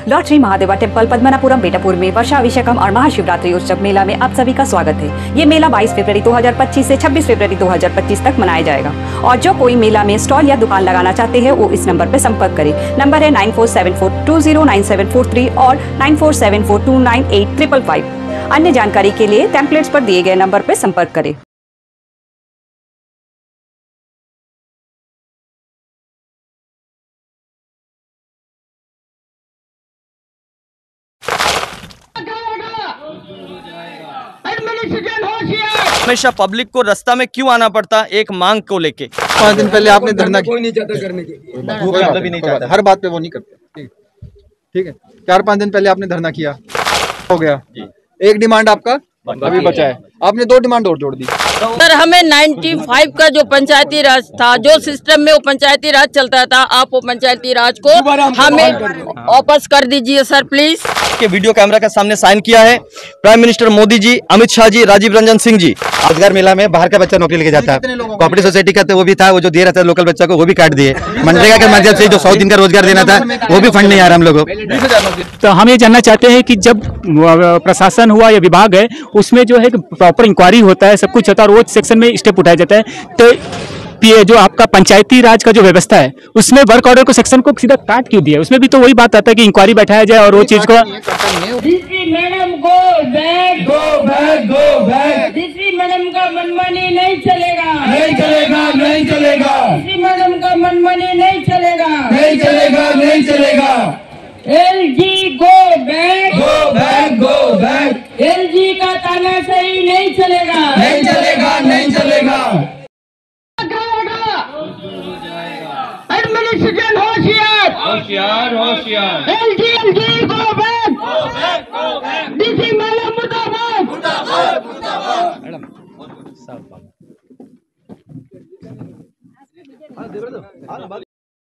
Lord Shri Mahadeva temple पद्मनापुरम बेटापुर में वर्षाभिषेकम और महाशिवरात्रि उत्सव मेला में आप सभी का स्वागत है। ये मेला 22 फरवरी 2025 से 26 फरवरी 2025 तक मनाया जाएगा और जो कोई मेला में स्टॉल या दुकान लगाना चाहते हैं वो इस नंबर पर संपर्क करें। नंबर है 9474209743 और 9474298555। अन्य जानकारी के लिए टेम्पलेट्स पर दिए गए नंबर पर संपर्क करें। हमेशा पब्लिक को रास्ता में क्यों आना पड़ता एक मांग को लेके। 5 दिन पहले आपने धरना कोई नहीं चाहता करने के, मतलब ही नहीं चाहता, हर बात पे वो नहीं करते। ठीक है, 4-5 दिन पहले आपने धरना किया, हो गया। एक डिमांड आपका अभी बचा है, आपने 2 डिमांड और जोड़ दी। सर हमें 95 का जो पंचायती राज था, जो सिस्टम में वो पंचायती राज चलता था, आप वो पंचायती राज को हमें वापस कर दीजिए सर प्लीज। के वीडियो कैमरा के सामने साइन किया है प्राइम मिनिस्टर मोदी जी, अमित शाह जी, राजीव रंजन सिंह जी। रोजगार मेला में बाहर का बच्चा नौकरी लेके जाता है, कोऑपरेटिव सोसाइटी का तो वो भी था, वो जो दे रहा था लोकल बच्चा को वो भी काट दिए। मनरेगा के माध्यम से जो 100 दिन का रोजगार देना था वो भी फंड नहीं आ रहा हम लोगों को। तो हम ये जानना चाहते हैं कि जब प्रशासन हुआ या विभाग है उसमें जो है प्रॉपर इंक्वायरी होता है, सब कुछ होता है और वो सेक्शन में स्टेप उठाया जाता है, तो ये जो आपका पंचायती राज का जो व्यवस्था है उसमें वर्क ऑर्डर को सेक्शन को सीधा काट क्यों दिया? उसमें भी तो वही बात आता है कि इंक्वायरी बैठाया जाए और वो चीज को मैडम मैडम का मनमानी नहीं चलेगा, नहीं चलेगा, नहीं चलेगा, मैडम का मनमानी नहीं चलेगा, नहीं चलेगा, नहीं चलेगा। LG go back, go back, go back, LG का तानाशाही नहीं चलेगा, नहीं चलेगा, नहीं चलेगा। एडमिनिस्ट्रेशन होशियार, होशियार, होशियार। LG go back, DC madam मुर्दाबाद।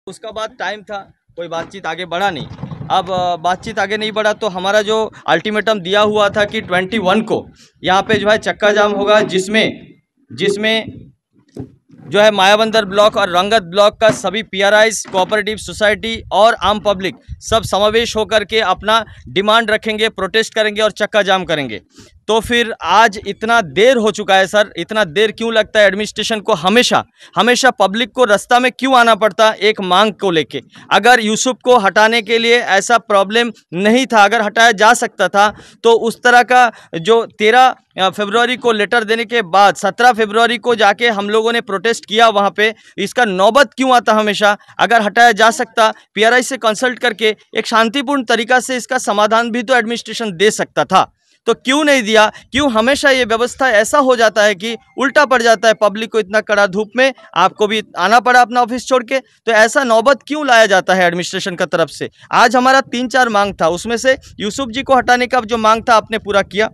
उसका बाद टाइम था, कोई बातचीत आगे बढ़ा नहीं। अब बातचीत आगे नहीं बढ़ा तो हमारा जो अल्टीमेटम दिया हुआ था कि 21 को यहाँ पे जो है चक्का जाम होगा, जिसमें जो है मायाबंदर ब्लॉक और रंगत ब्लॉक का सभी पीआरआईज, कोऑपरेटिव सोसाइटी और आम पब्लिक सब समावेश होकर के अपना डिमांड रखेंगे, प्रोटेस्ट करेंगे और चक्का जाम करेंगे। तो फिर आज इतना देर हो चुका है सर, इतना देर क्यों लगता है एडमिनिस्ट्रेशन को? हमेशा पब्लिक को रास्ता में क्यों आना पड़ता एक मांग को लेके? अगर यूसुफ को हटाने के लिए ऐसा प्रॉब्लम नहीं था, अगर हटाया जा सकता था तो उस तरह का जो 13 फरवरी को लेटर देने के बाद 17 फरवरी को जाके हम लोगों ने प्रोटेस्ट किया वहाँ पे, इसका नौबत क्यों आता हमेशा? अगर हटाया जा सकता, पीआरआई से कंसल्ट करके एक शांतिपूर्ण तरीका से इसका समाधान भी तो एडमिनिस्ट्रेशन दे सकता था, तो क्यों नहीं दिया? क्यों हमेशा ये व्यवस्था ऐसा हो जाता है कि उल्टा पड़ जाता है? पब्लिक को इतना कड़ा धूप में आपको भी आना पड़ा अपना ऑफिस छोड़ के, तो ऐसा नौबत क्यों लाया जाता है एडमिनिस्ट्रेशन का तरफ से? आज हमारा 3-4 मांग था, उसमें से यूसुफ जी को हटाने का जो मांग था आपने पूरा किया।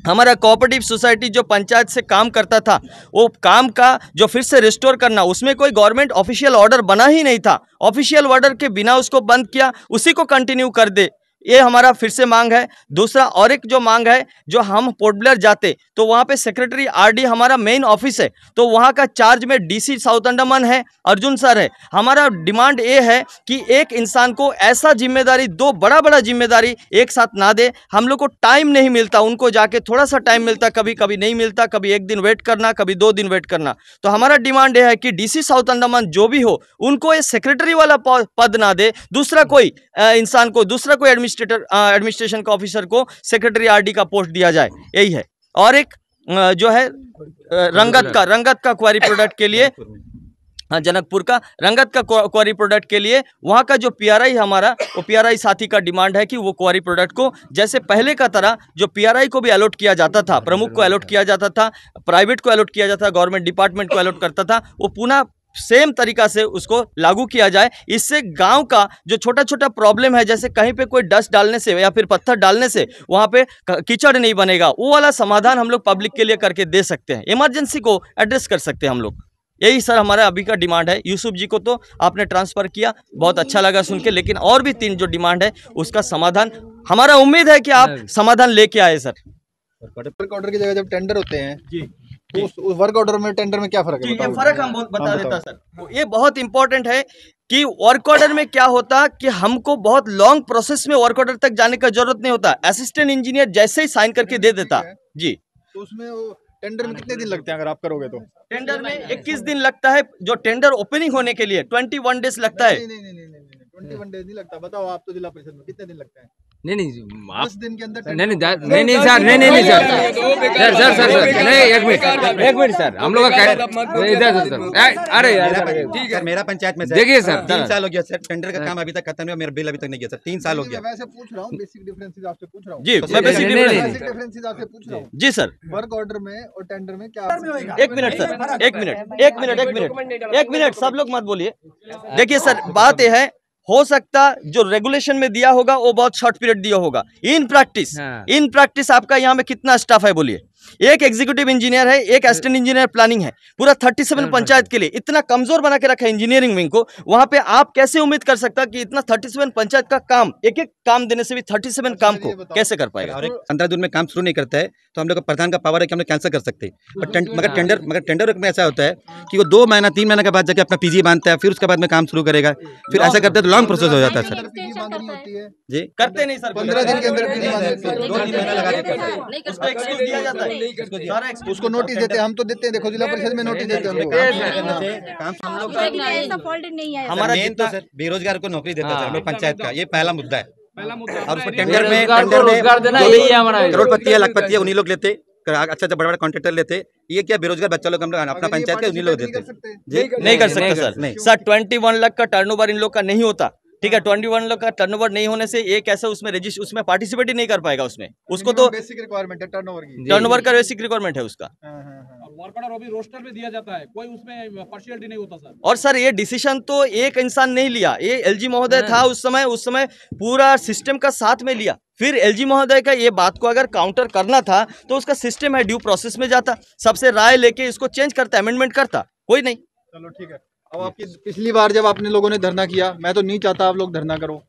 हमारा कोऑपरेटिव सोसाइटी जो पंचायत से काम करता था, वो काम का जो फिर से रिस्टोर करना, उसमें कोई गवर्नमेंट ऑफिशियल ऑर्डर बना ही नहीं था, ऑफिशियल ऑर्डर के बिना उसको बंद किया, उसी को कंटिन्यू कर दे, ये हमारा फिर से मांग है। दूसरा और एक जो मांग है, जो हम पोर्ट ब्लेयर जाते तो वहाँ पे सेक्रेटरी आरडी हमारा मेन ऑफिस है, तो वहाँ का चार्ज में डीसी साउथ अंडमान है, अर्जुन सर है। हमारा डिमांड ये है कि एक इंसान को ऐसा जिम्मेदारी, 2 बड़ा जिम्मेदारी एक साथ ना दे। हम लोग को टाइम नहीं मिलता, उनको जाके थोड़ा सा टाइम मिलता, कभी कभी नहीं मिलता, कभी 1 दिन वेट करना, कभी 2 दिन वेट करना। तो हमारा डिमांड ये है कि डीसी साउथ अंडमान जो भी हो, उनको ये सेक्रेटरी वाला पद ना दे, दूसरा कोई इंसान को, दूसरा कोई एडमिनिस्ट्रेशन का ऑफिसर को सेक्रेटरी आरडी का पोस्ट दिया जाए, यही है। और एक जो है रंगत का क्वारी प्रोडक्ट के लिए, जनकपुर का रंगत का क्वारी प्रोडक्ट के लिए वहाँ का जो पीआरआई हमारा, वो पीआरआई साथी का डिमांड है कि वो क्वारी प्रोडक्ट को जैसे पहले का तरह जो पीआरआई को भी अलॉट किया जाता था, प्रमुख को अलॉट किया जाता था, प्राइवेट को अलॉट किया जाता था, गवर्नमेंट डिपार्टमेंट को अलॉट करता था, वो पुनः सेम तरीका से उसको लागू किया जाए। इससे गांव का जो छोटा छोटा प्रॉब्लम है, जैसे कहीं पे कोई डस्ट डालने से या फिर पत्थर डालने से वहाँ पे कीचड़ नहीं बनेगा, वो वाला समाधान हम लोग पब्लिक के लिए करके दे सकते हैं, इमरजेंसी को एड्रेस कर सकते हैं हम लोग। यही सर हमारा अभी का डिमांड है। यूसुफ जी को तो आपने ट्रांसफ़र किया, बहुत अच्छा लगा सुन के, लेकिन और भी 3 जो डिमांड है उसका समाधान हमारा उम्मीद है कि आप समाधान लेके आए सर। ऑर्डर की जगह जब टेंडर होते हैं जी, तो उस वर्क ऑर्डर में टेंडर में क्या फर्क है? ये बताओ। फर्क हम बता हाँ, देता बताओ। सर। ये बहुत इंपॉर्टेंट है कि वर्क ऑर्डर में क्या होता कि हमको बहुत लॉन्ग प्रोसेस में वर्क ऑर्डर तक जाने का जरूरत नहीं होता। असिस्टेंट इंजीनियर जैसे ही साइन करके दे देता जी। तो उसमें वो टेंडर में कितने दिन लगते हैं अगर आप करोगे तो? टेंडर में 21 दिन लगता है, जो टेंडर ओपनिंग होने के लिए 21 डेज लगता है। नहीं 21 डेज नहीं लगता। बताओ आप तो जिला परिषद में कितने दिन लगते हैं? नहीं 10 दिन के अंदर नहीं सर, नहीं सर, नहीं एक मिनट सर, हम लोग का इधर सर, अरे यार ठीक है, मेरा पंचायत में देखिए सर, 3 साल हो गया सर, टेंडर का काम अभी तक खत्म नहीं हुआ, मेरा बिल अभी तक नहीं गया सर, 3 साल हो गया। वैसे पूछ रहा हूँ, बेसिक डिफरेंसेस आपसे पूछ रहा हूँ जी मैं बेसिक डिफरेंसेस आपसे पूछ रहा हूँ। जी सर। वर्क ऑर्डर में और टेंडर में क्या? एक मिनट सर, एक मिनट सब लोग मत बोलिए। देखिए सर, बात यह है, हो सकता जो रेगुलेशन में दिया होगा वो बहुत शॉर्ट पीरियड दिया होगा। इन प्रैक्टिस आपका यहाँ में कितना स्टाफ है बोलिए? एक एग्जीक्यूटिव इंजीनियर है, एक असिस्टेंट इंजीनियर प्लानिंग है, पूरा 37 पंचायत के लिए इतना कमजोर बना के रखा है इंजीनियरिंग विंग को। वहां पे आप कैसे उम्मीद कर सकता कि इतना 37 पंचायत का काम, एक एक काम देने से भी 37 काम को कैसे कर पाएगा? और 15 दिन में काम शुरू नहीं करता है तो हम लोग का प्रधान का पावर है कि हम लोग कैंसिल कर सकते हैं। मगर टेंडर में ऐसा होता है कि वो 2 महीना 3 महीने के बाद जाके अपना पीजी बांधता है, फिर उसके बाद में काम शुरू करेगा, फिर ऐसा करते हैं तो लॉन्ग प्रोसेस हो जाता है सर। जी करते नहीं सर, 15 दिन के अंदर पीजी बांधते हैं। 2-3 महीना लगा के करते हैं। उसको एक्सक्यूज दिया जाता है, उसको नोटिस देते हैं, हम तो देते हैं। देखो जिला परिषद में नोटिस देते हैं उनको। काम हम लोग का हमारा मेन तो जितना सर बेरोजगार को नौकरी देता है, हम लोग पंचायत का ये पहला मुद्दा है। और उसमें बेरोजगार को रोजगार देना यही है हमारा। करोड़पति है, लखपति है, उन्हीं लोग लेते, अच्छा बड़ा कॉन्ट्रैक्टर लेते। ये क्या बेरोजगार बच्चा लोग हम लोग अपना पंचायत के उन्हीं लोग देते जी। नहीं कर सकते सर। सर 21 लाख का टर्नओवर इन लोग का नहीं होता, ठीक है। 21 लाख का टर्नओवर नहीं होने से एक ऐसा उसमें पार्टिसिपेट ही नहीं कर पाएगा। उसमें उसको तो बेसिक रिक्वायरमेंट है टर्नओवर की, टर्नओवर का बेसिक रिक्वायरमेंट है उसका। वर्क ऑर्डर अभी रोस्टर में दिया जाता है, कोई उसमें पार्शियलिटी नहीं होता सर। और सर ये डिसीजन तो एक इंसान नहीं लिया, ये एलजी महोदय था उस समय पूरा सिस्टम का साथ में लिया। फिर एलजी महोदय का ये बात को अगर काउंटर करना था तो उसका सिस्टम है, ड्यू प्रोसेस में जाता, सबसे राय लेके इसको चेंज करता, अमेंडमेंट करता, कोई नहीं। चलो ठीक है। अब आपकी पिछली बार जब आपने लोगों ने धरना किया, मैं तो नहीं चाहता आप लोग धरना करो,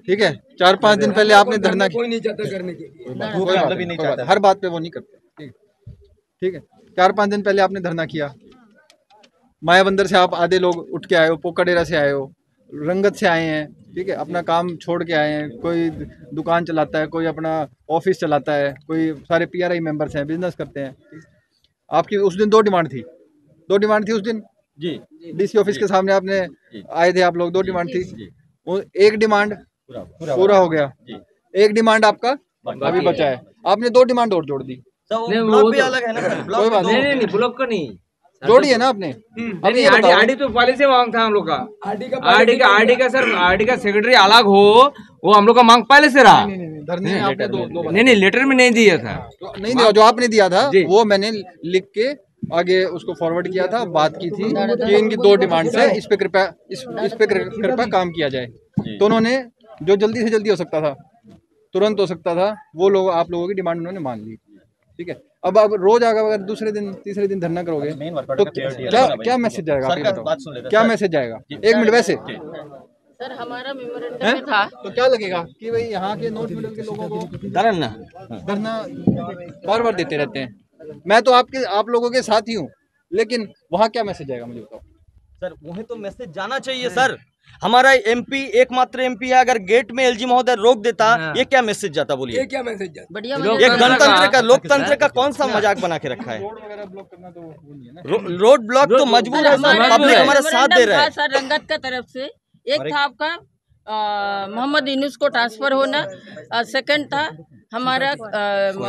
ठीक है। 4-5 दिन पहले आपने धरना किया, कोई नहीं चाहता करने की। हर बात पे वो नहीं करते, ठीक है। 4-5 दिन पहले आपने धरना किया, मायाबंदर से आप आधे लोग उठ के आए हो, पोकाडेरा से आए हो, रंगत से आए हैं, ठीक है। अपना काम छोड़ के आए हैं, कोई दुकान चलाता है, कोई अपना ऑफिस चलाता है, कोई सारे PRI मेंबर्स हैं, बिजनेस करते हैं। आपकी उस दिन 2 डिमांड थी उस दिन जी। DC ऑफिस के सामने आपने आए थे आप लोग, 2 डिमांड थी। वो एक डिमांड पूरा हो गया, एक डिमांड आपका अभी बचा है। आपने 2 डिमांड और जोड़ दी, ब्लॉक भी अलग है ना सर, कोई बात नहीं, नहीं ब्लॉक का नहीं जोड़ी है ना आपने। अब ये बताओ, आरडी तो पहले से मांग था हम लोग का। आरडी का सेक्रेटरी अलग हो, वो हम लोग का मांग पहले से रहा। धरने में आपने दो नहीं लेटर में नहीं दिया था, नहीं दिया, जो आपने दिया था वो मैंने लिख के आगे उसको फॉरवर्ड किया था। बात की थी कि इनकी 2 डिमांड्स है, इस पे कृपया काम किया जाए। तो उन्होंने जो जल्दी से जल्दी हो सकता था, तुरंत हो सकता था, वो लोग आप लोगों की डिमांड उन्होंने मान ली, ठीक है। अब रोज अगर दूसरे दिन तीसरे दिन धरना करोगे तो क्या मैसेज जाएगा? आप ये बताओ, क्या मैसेज जाएगा? 1 मिनट। वैसे सर हमारा मेमोरेंडम में था तो क्या लगेगा कि भाई यहाँ के नॉर्थ मिडल के लोगों को धरना बार देते रहते हैं। मैं तो आप लोगों के साथ ही हूँ, लेकिन वहाँ क्या मैसेज आएगा मुझे बताओ सर। वहीं तो मैसेज जाना चाहिए सर। हमारा MP एकमात्र MP है, अगर गेट में एलजी महोदय रोक देता, ये क्या मैसेज जाता बोलिए? ये क्या मैसेज जाता? बढ़िया ये गणतंत्र का, लोकतंत्र का कौन सा मजाक बना के रखा है? रोड वगैरह ब्लॉक करना तो वो नहीं है ना। रोड ब्लॉक तो मजबूर है सर, पब्लिक हमारा साथ दे रहा है। सर रंगत का तरफ से एक था आपका मोहम्मद यूनुस को ट्रांसफर होना, सेकंड था हमारा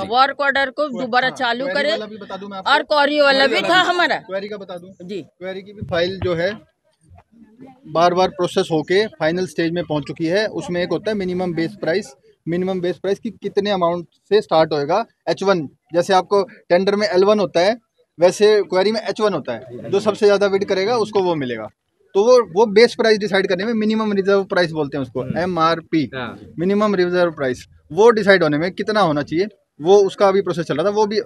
वर्क ऑर्डर को दोबारा चालू करे, और क्वेरी वाला भी था हमारा। क्वेरी का बता दूं जी, क्वेरी की भी फाइल जो है बार प्रोसेस होके फाइनल स्टेज में पहुंच चुकी है। उसमें एक होता है मिनिमम बेस प्राइस की कितने अमाउंट से स्टार्ट होएगा। H1 जैसे आपको टेंडर में L1 होता है, वैसे क्वेरी में H1 होता है। जो सबसे ज़्यादा बिड करेगा उसको वो मिलेगा। तो वो बेस प्राइस डिसाइड करने में मिनिमम रिजर्व प्राइस बोलते हैं उसको, MRP, मिनिमम रिजर्व प्राइस, वो डिसाइड होने में कितना होना चाहिए, वो उसका अभी प्रोसेस चल रहा था। वो भी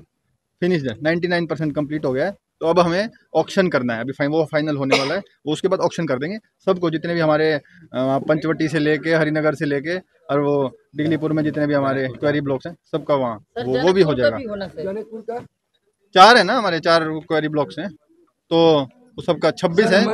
फिनिश्ड है, 99% कंप्लीट हो गया है। तो अब हमें ऑक्शन करना है, अभी वो फाइनल होने वाला है। वो उसके बाद ऑक्शन कर देंगे सबको, जितने भी हमारे पंचवटी से लेके हरिनगर से लेके और वो डिगलीपुर में जितने भी हमारे क्वेरी ब्लॉक्स हैं सबका वहाँ वो भी हो जाएगा। 4 है ना, हमारे 4 क्वेरी ब्लॉक्स हैं, तो वो सबका 26 है।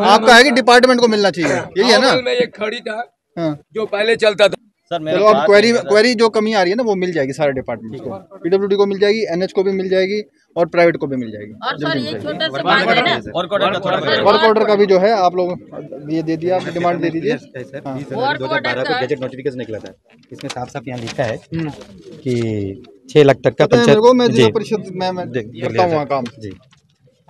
आपका है कि डिपार्टमेंट को मिलना चाहिए, यही है ना? में एक खड़ी था हाँ। जो पहले चलता था। सर चलो अब क्वेरी जो कमी आ रही है ना वो मिल जाएगी सारे डिपार्टमेंट को, पीडब्ल्यूडी को मिल जाएगी, एनएच को भी मिल जाएगी और प्राइवेट को भी मिल जाएगी। और सर ये छोटा सा बात है ना, वर्क ऑर्डर का भी जो है आप लोग ये दे दिया, डिमांड दे दीजिए। सर 2012 को गजट नोटिफिकेशन निकला था, इसमें साफ साफ यहाँ लिखा है कि 6 लाख तक का मेरे को मैं जी जिला परिषद में करता हूँ वहाँ काम। जी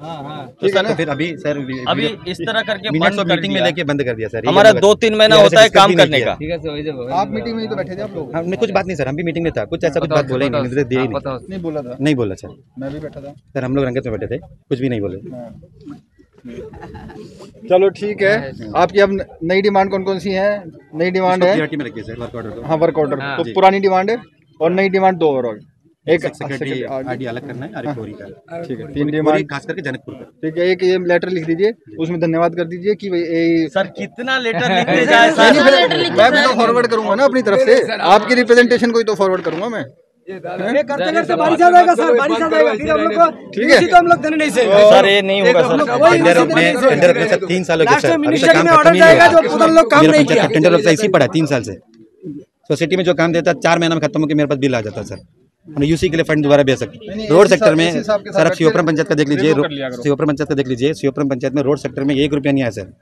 ठीक है ना? फिर अभी सर अभी इस तरह करके मिनट्स बंद ऑफ कर मीटिंग में दिया। लेके बंद कर दिया सर। हमारा 2-3 महीना होता है काम करने का। आप मीटिंग में ही तो बैठे थे आप लोग। हमने कुछ बात नहीं सर, हम भी मीटिंग में था, कुछ ऐसा कुछ बात बोले ही नहीं, निर्देश दिए ही नहीं। नहीं बोला था, नहीं बोला सर, मैं भी बैठा था सर हम लोग रंगत में बैठे थे, कुछ भी नहीं बोले। चलो ठीक है, आपकी अब नई डिमांड कौन कौन सी है? नई डिमांड है प्रायोरिटी में रखिए सर वर्क ऑर्डर को। हाँ वर्क ऑर्डर, तो पुरानी डिमांड है और नई डिमांड 2 ओवरऑल, एक सेक्रेटरी आरडी अलग करना है और एक कोरी का। ठीक है, 3 डिमांड खास करके जनकपुर का। ठीक है। एक ये लेटर लिख दीजिए, उसमें धन्यवाद कर दीजिए कि भाई सर कितना लेटर लिखते जाए सर। मैं भी तो फॉरवर्ड करूंगा ना अपनी तरफ से, आपकी रिप्रेजेंटेशन को ही तो फॉरवर्ड करूंगा मैं। करते करते बारिश आ जाएगा सर, बारिश आ जाएगा, फिर हम लोग को ठीक है, तो हम लोग देने नहीं से सर ये नहीं होगा सर। टेंडर में सर 3 साल हो गए सर, अभी तक मिनिस्ट्री काम में खत्म ऑर्डर नहीं जाएगा हुआ। जो उधर लोग काम मेरा नहीं पंचायत किया। का टेंडर लगता है इसी पड़ा है 3 साल से। सोसाइटी में जो काम देता है 4 महीना में खत्म होकर मेरे पास बिल आ जाता है सर। हमने यूसी के लिए फंड दोबारा भेज सकते। रोड सेक्टर में सर आप शिवपुरम पंचायत का देख लीजिए, शिवपुरम पंचायत का देख लीजिए, शिवपुरम पंचायत में रोड सेक्टर में 1 रुपया नहीं आया सर,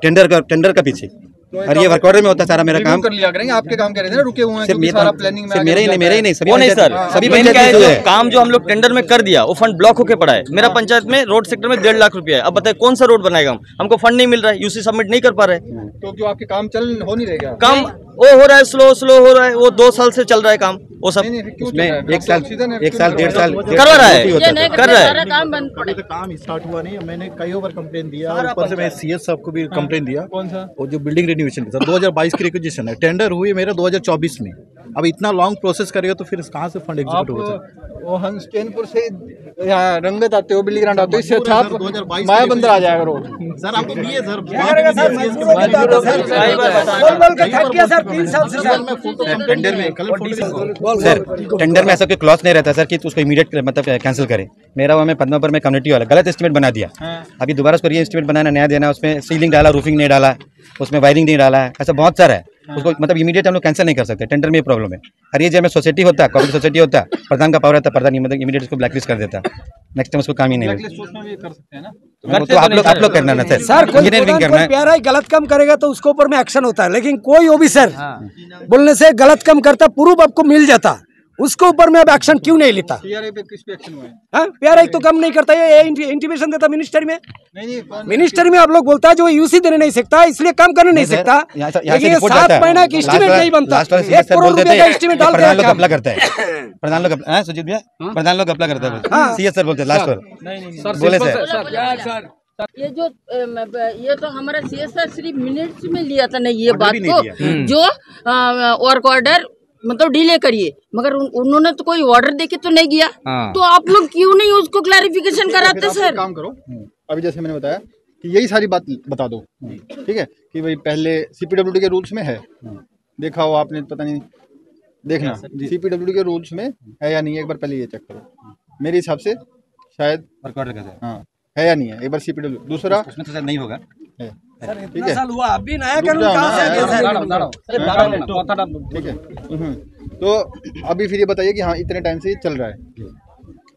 टेंडर का पीछे। और ये वर्क ऑर्डर में होता है सारा मेरा काम। कर लिया करेंगे, आपके काम कह रहे थे ना रुके हुए हैं, सिर्फ क्योंकि सारा प्लानिंग में मेरे ही नहीं सभी वो नहीं सर, सभी मेन क्या है पंचायत जो काम जो हम लोग टेंडर में कर दिया वो फंड ब्लॉक होके पड़ा है। मेरा पंचायत में रोड सेक्टर में 1.5 लाख रुपया है। अब बताए कौन सा रोड बनाएगा हमको फंड नहीं मिल रहा है, यूसी सबमिट नहीं कर पा रहे। तो क्यों आपके काम चल हो नहीं रहेगा? काम वो हो रहा है, स्लो हो रहा है, वो 2 साल से चल रहा है काम वो सब। उसमें 1 साल 1.5 साल करवा रहा है, ये नहीं कर रहा है। सारा काम बंद पड़ा। काम स्टार्ट हुआ नहीं, मैंने कई बार कंप्लेन दिया, ऊपर से मैं सीएस साहब को भी कंप्लेन दिया। कौन सा? वो जो बिल्डिंग रिनोवेशन का 2022 की रिक्वेजिशन है, टेंडर हुई मेरा 2024 में। अब इतना लॉन्ग प्रोसेस करेगा तो फिर कहाँ से फंड एग्जीक्यूट होगा सर? वो हंसचैनपुर से यहाँ रंगत आते हो, बिल्ली ग्रांड आते हो, इससे अच्छा आप माया बंदर आ जाएगा रोड। सर आपको दिए सर, टेंडर में सर टेंडर में ऐसा कोई क्लॉज नहीं रहता सर कि उसको इमीडिएट मतलब कैंसिल करे। मेरा वो में पद्मापुर में कम्युनिटी वाला गलत एस्टिमेट बना दिया, अभी दोबारा उसको री एस्टिमेट बनाना, नया देना, उसमें सीलिंग डाला, रूफिंग नहीं डाला, उसमें वायरिंग नहीं डाला है, ऐसा बहुत सारा है। उसको मतलब इमीडिएट हम लोग कैंसिल नहीं कर सकते, टेंडर में ये प्रॉब्लम है। और ये जब में सोसाइटी होता है, कॉपरेटिव सोसाइटी होता है, प्रधान का पावर रहता है, प्रधान मतलब इमीडिएट उसको ब्लैकलिस्ट कर देता है, नेक्स्ट टाइम उसको काम ही नहीं मिलता। कर सकते हैं ना, वो तो आप लोग करना ना सर, सर कोई इंजीनियरिंग करना है। प्यारा ही गलत काम करेगा तो उसके ऊपर में एक्शन होता है, लेकिन कोई ऑफिसर बोलने से गलत काम करता, प्रूफ आपको मिल जाता, उसके ऊपर में अब एक्शन क्यों नहीं लेता? टीआरए पे किस पे एक्शन हुआ है? हाँ प्यारा ही तो काम नहीं करता, ये इंटीमेशन देता मिनिस्टर में। नहीं मिनिस्टर में आप लोग बोलता है जो यूसी देने नहीं सकता, इसलिए काम करने नहीं सकता। लेकिन 7 महीना की एस्टिमेट नहीं बनता, 1 करोड़ रुपए का एस्टिमेट डाल प्रधान लोग अप्लाई करता है, प्रधान लोग सुजीत भैया, प्रधान लोग अप्लाई करता है, सीएस सर बोलते हैं लास्ट बार बोले सर। ये जो ये तो हमारा सीएसआर सिर्फ मिनट्स में लिया था ना ये बात को, जो वर्क ऑर्डर मतलब डिले करिए, मगर उन्होंने तो कोई ऑर्डर देके तो नहीं गया। तो आप लोग क्यों नहीं उसको क्लैरिफिकेशन कराते सर? काम करो, अभी जैसे मैंने बताया कि यही सारी बात बता दो, ठीक है, कि भाई पहले सीपीडब्ल्यूडी के रूल्स में है, देखा हो आपने, पता नहीं देखना सीपीडब्ल्यूडी के रूल्स में है या नहीं है, एक बार पहले ये चेक करो। मेरे हिसाब से शायद हाँ है या नहीं है, एक बार सीपीडब्ल्यू। दूसरा उसमें तो सर नहीं होगा, ठीक है, साल हुआ अभी नया कानून कहाँ से आ गया सर? ठीक है। तो अभी फिर ये बताइए कि हाँ इतने टाइम से ये चल रहा है,